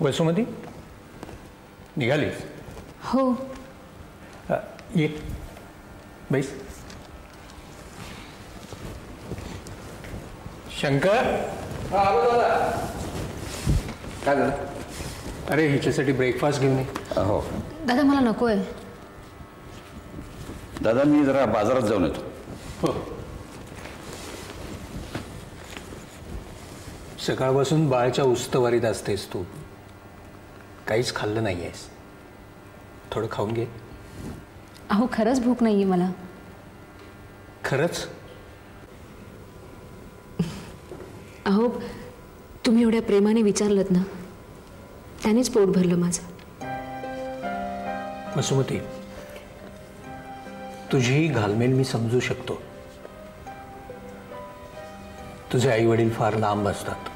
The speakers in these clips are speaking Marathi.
वसुमती निघालीस? हो. ये बैस. शंकर. काय झालं? अरे हिच्यासाठी ब्रेकफास्ट घेऊन ये. हो दादा मला नको आहे. दादा मी जरा बाजारात जाऊन येतो. हो. सकाळपासून बाळाच्या उस्तवारीत असतेस तू. काहीच खाल्लं नाही आहेस. थोडं खाऊन घे. अहो खरंच भूक नाहीये मला. खरंच? अहो तुम्ही एवढ्या प्रेमाने विचारलत ना, त्यानेच पोट भरलं माझं. वसुमती, तुझी घालमेल मी समजू शकतो. तुझे आई वडील फार लांब असतात.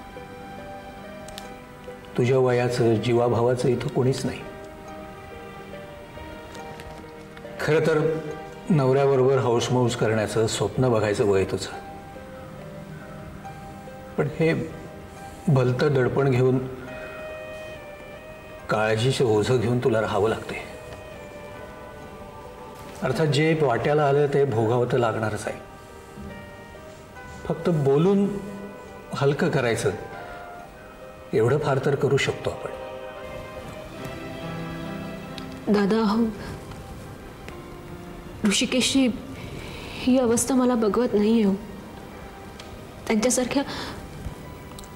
तुझ्या वयाचं जीवाभावाचं इथं कोणीच नाही. खरं तर नवऱ्याबरोबर हौसमौस करण्याचं स्वप्न बघायचं वय तुझं. पण हे भलतं दडपण घेऊन, काळजीचं ओझं घेऊन तुला राहावं लागते. अर्थात जे वाट्याला आलं ते भोगावं तर लागणारच आहे. फक्त बोलून हलकं करायचं एवढं फार तर करू शकतो आपण. दादा अहो ऋषिकेशची ही अवस्था मला बघवत नाही हो. त्यांच्यासारख्या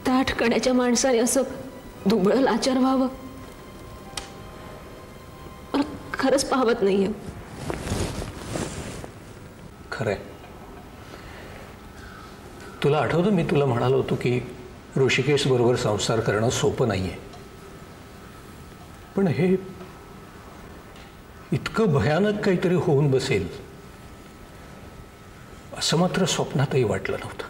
ताठ कण्याच्या माणसाने असं दुबळं लाचार व्हावं मला खरंच पाहवत नाहीये. खरंय. तुला आठवतं मी तुला म्हणालो होतो की ऋषिकेश बरोबर संसार करणं सोपं नाहीये. पण हे इतकं भयानक काहीतरी होऊन बसेल असं मात्र स्वप्नातही वाटलं नव्हतं.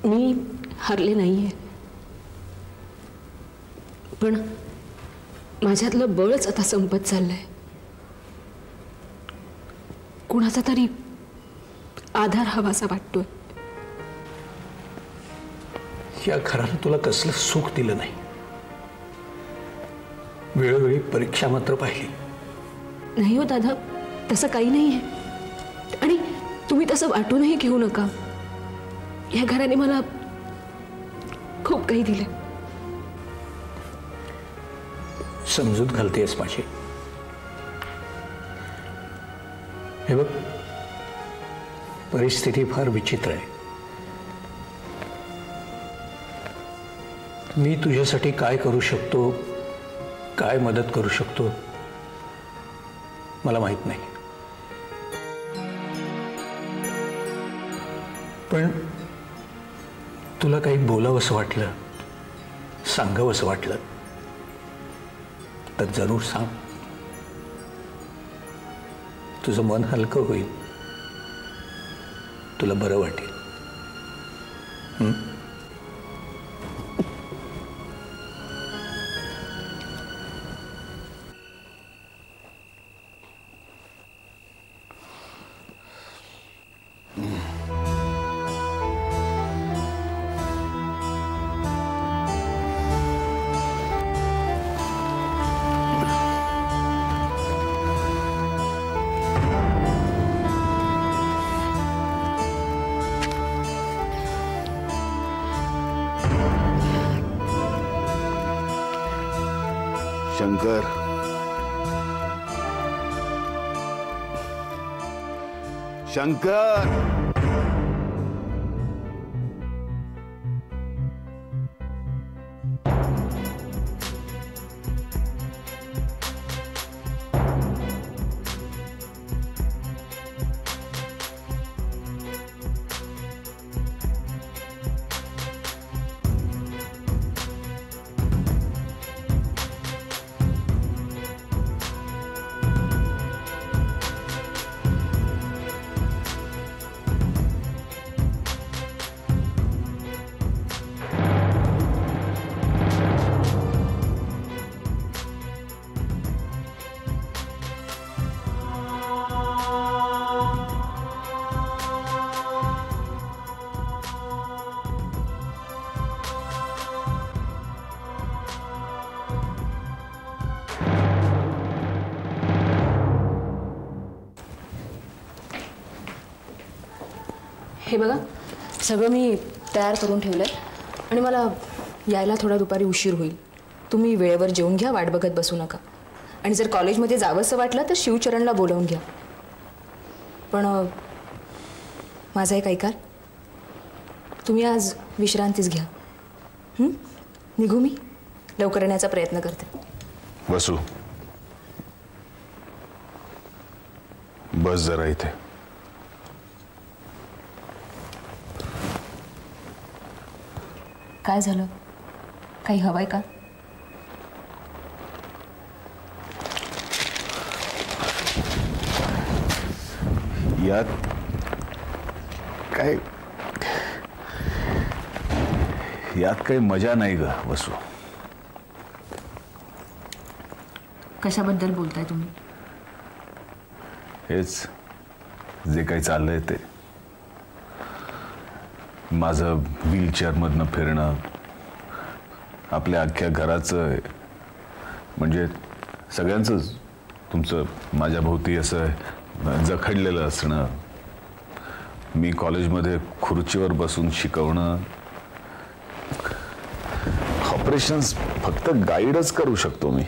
मी हरले नाहीये, पण माझ्यातलं बळच आता संपत चाललंय. कुणाचा तरी आधार हवासा वाटतोय. या घरानं तुला कसलं सुख दिलं नाही. वेळोवेळी परीक्षा मात्र पाहिली. नाही हो दादा, तसं काही नाहीये. आणि तुम्ही तसं वाटूनही घेऊ नका. या घराने मला खूप काही दिले. समजूत घालतेस माझी. हे बघ, परिस्थिती फार विचित्र आहे. मी तुझ्यासाठी काय करू शकतो, काय मदत करू शकतो मला माहित नाही. पण तुला काही बोलावंसं वाटलं, सांगावंसं वाटलं तर जरूर सांग. तुझं मन हलकं होईल. तुला बरं वाटेल. शंकर, शंकर, हे बघा, सगळं मी तयार करून ठेवलं आहे आणि मला यायला थोडा दुपारी उशीर होईल. तुम्ही वेळेवर जेवून घ्या, वाट बघत बसू नका. आणि जर कॉलेजमध्ये जावंसं वाटलं तर शिवचरणला बोलावून घ्या. पण माझं एक ऐकाल, तुम्ही आज विश्रांतीच घ्या. निघू मी, लवकर येण्याचा प्रयत्न करते. बसू, बस जरा इथे. काय झालं? काही हवंय का? यात काय काही मजा नाही ग वसू. कशाबद्दल बोलताय तुम्ही? हेच जे काही चाललंय ते. माझं व्हीलचेअरमधनं फिरणं, आपल्या अख्ख्या घराचं, म्हणजे सगळ्यांचंच, तुमचं माझ्या भोवती असं जखडलेलं असणं, मी कॉलेजमध्ये खुर्चीवर बसून शिकवणं. ऑपरेशन्स फक्त गाईडच करू शकतो मी.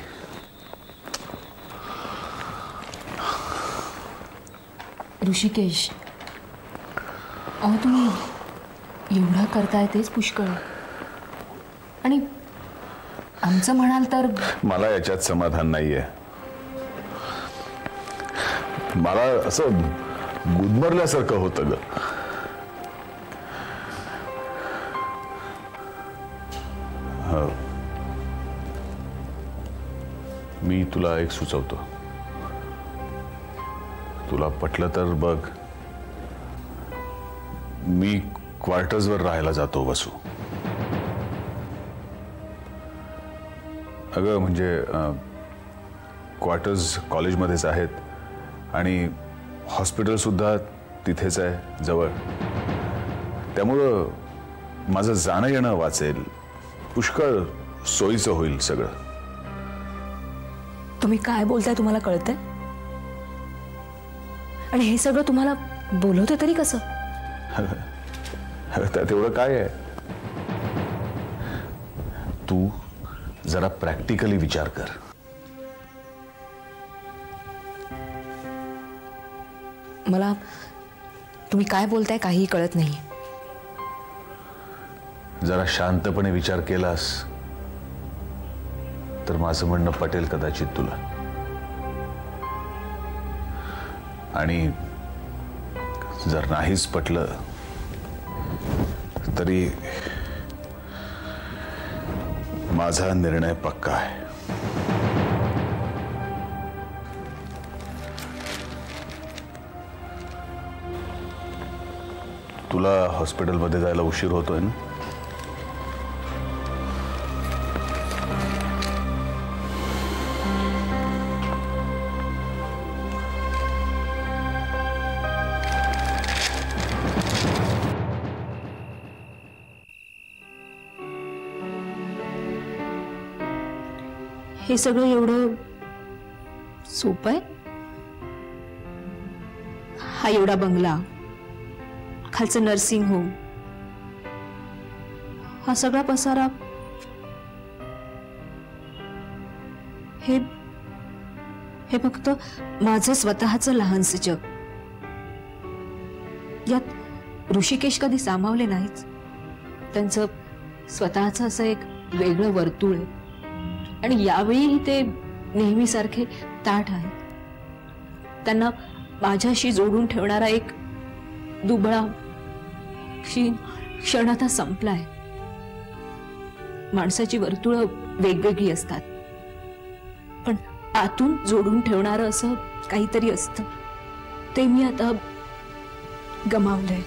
ऋषिकेश, अहो तुम्ही एवढं करताय तेच पुष्कळ. आणि आमचं म्हणाल तर मला याच्यात समाधान नाहीये. मला असं गुदमरल्यासारखं होतं ग. मी तुला एक सुचवतो, तुला पटलं तर बघ, मी क्वार्टर्सवर राहायला जातो वसू. अगं म्हणजे क्वार्टर्स कॉलेजमध्येच आहेत आणि हॉस्पिटल सुद्धा तिथेच आहे जवळ. त्यामुळं माझं जाणं येणं वाचेल, पुष्कळ सोयीचं होईल सगळं. तुम्ही काय बोलताय तुम्हाला कळतंय? आणि हे सगळं तुम्हाला बोलवतं तरी कसं? त्यात एवढं काय आहे? तू जरा प्रॅक्टिकली विचार कर. मला तुम्ही काय बोलताय काहीही कळत नाही. जरा शांतपणे विचार केलास तर माझं म्हणणं पटेल कदाचित तुला. आणि जर नाहीच पटलं तरी माझा निर्णय पक्का आहे. तुला हॉस्पिटलमध्ये जायला उशीर होतोय ना? हे सगळं एवढं सोपं आहे? हा एवढा बंगला, खालचं नर्सिंग होम, हा सगळा पसारा, हे फक्त माझं स्वतःचं लहानसं जग. यात ऋषिकेश कधी सामावले नाहीच. त्यांचं स्वतःचं असं एक वेगळं वर्तुळ आहे. आणि यावेळी ते नेहमीसारखे ताठ आहेत. त्यांना माझ्याशी जोडून ठेवणारा एक दुबळा क्षण आता संपलाय. माणसाची वर्तुळं वेगवेगळी असतात, पण आतून जोडून ठेवणारं असं काहीतरी असतं, ते मी आता गमावलंय.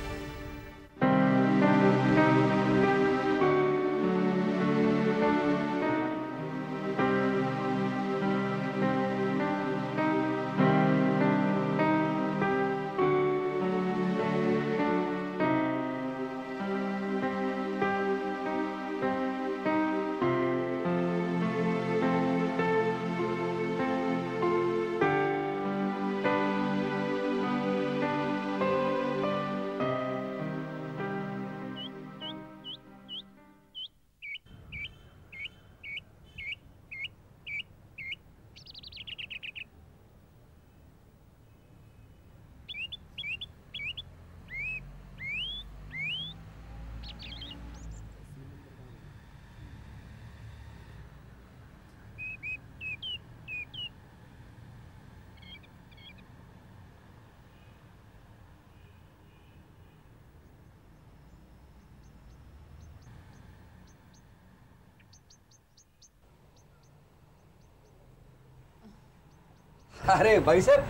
अरे बाईसाहेब,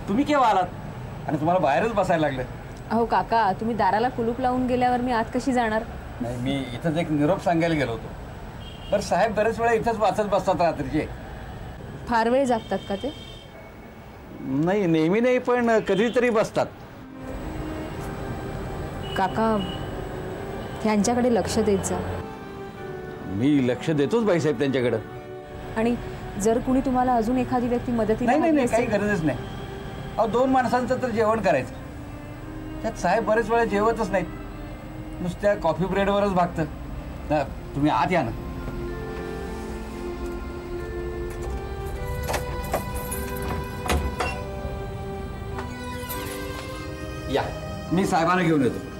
तुम्ही केव्हा आलात आणि तुम्हाला बाहेरच बसायला लागलं? अहो काका, तुम्ही दाराला कुलूप लावून गेल्यावर मी आत कशी जाणार? नाही, मी इथंच एक निरोप सांगायला गेलो होतो. बरं साहेब बरेच वेळा इथंच वाचत बसतात रात्रीचे. फार वेळ जागतात का ते? नाही, नेहमी नाही, पण कधीतरी बसतात. काका, ह्यांच्याकडे लक्ष देत जा. मी लक्ष देतोच बाईसाहेब त्यांच्याकडं. आणि जर कुणी तुम्हाला अजून एखादी व्यक्ती मदतीला नाही नाही हवी नाही, काही असेल- गरजच नाही. अहो 2 माणसांचं तर जेवण करायचं. त्यात साहेब बरेच वेळा जेवतच नाहीत, नुसत्या कॉफी ब्रेडवरच भागतं. तुम्ही आत या ना. या, मी साहेबांना घेऊन येतो.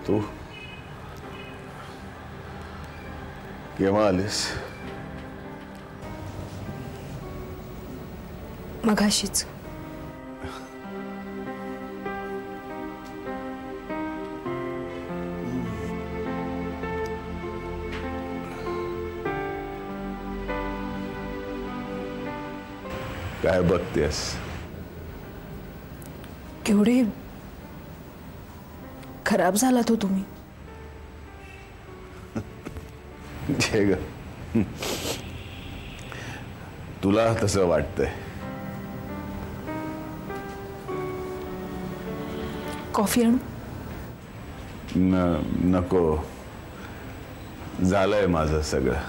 तू केव्हा आलीस? मघाशीच. काय बघतेस? केवढे खराब झालात हो तुम्ही. जे ग, तुला तसं वाटतंय? कॉफी आणू? नको, झालंय माझं सगळं.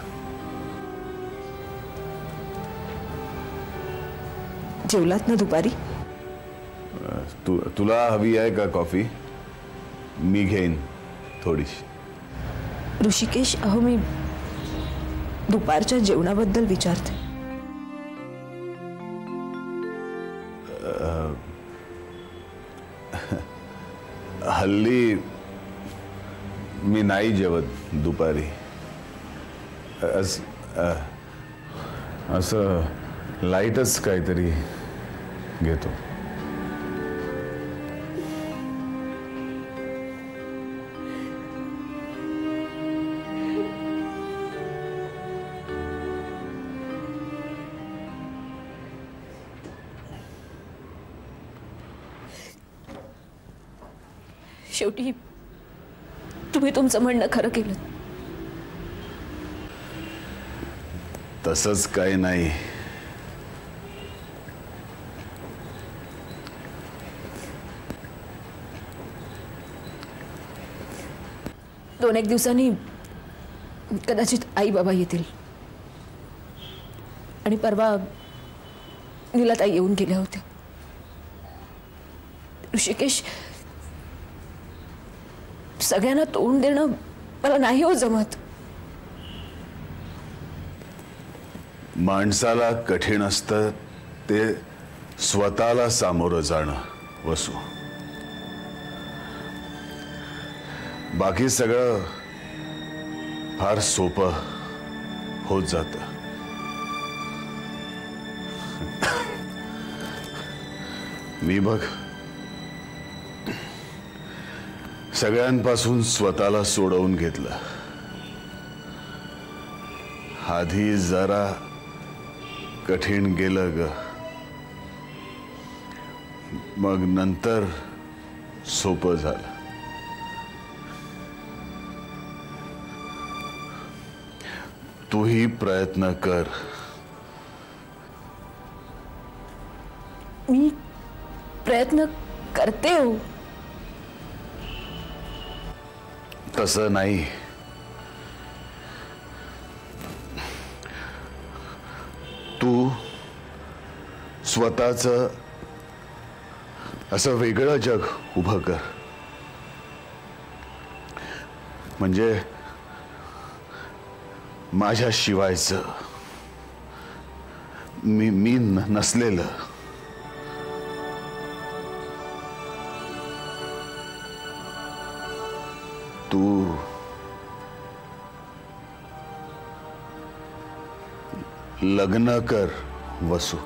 जेवलात ना दुपारी? तुला हवी आहे का कॉफी? मी घेईन थोडीशी. ऋषिकेश, अहो मी दुपारच्या जेवणाबद्दल विचारते. हल्ली मी नाही जेवत दुपारी. असं लाईटच काहीतरी घेतो. शेवटी तुम्ही तुमचं म्हणणं खरं केलं. तसंच काही नाही. दोन एक दिवसांनी कदाचित आई बाबा येतील. आणि परवा नीलाताई येऊन गेल्या होत्या. ऋषिकेश, सगळ्यांना तोंड देणं मला नाही हो जमत. माणसाला कठीण असतं ते स्वतःला सामोरं जाणं वसू. बाकी सगळं फार सोपं होत जातं. मी बघ, सगळ्यांपासून स्वतःला सोडवून घेतलं. आधी जरा कठीण गेलं ग, मग नंतर सोपं झालं. तूही प्रयत्न कर. मी प्रयत्न करते हो. तसं नाही. तू स्वतःचं असं वेगळं जग उभं कर. म्हणजे माझ्या शिवायचं, मी नसलेलं. तू लग्न कर वसू.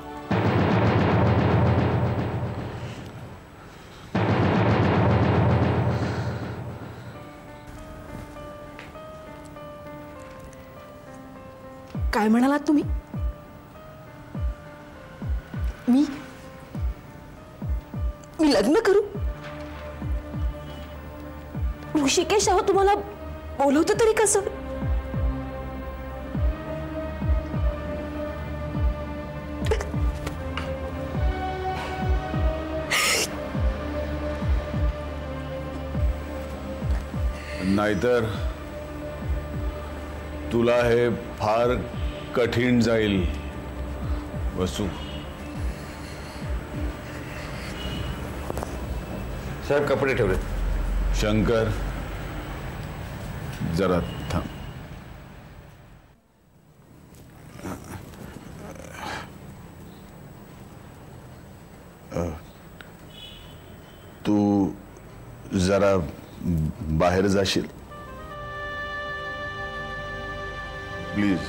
काय म्हणालात तुम्ही? मी लग्न करू? ऋषिकेश अहो, तुम्हाला बोलवतं तरी कसं? नाहीतर तुला हे फार कठीण जाईल वसू. सर कपडे ठेवले. शंकर जरा थांब. तू जरा बाहेर जाशील प्लीज.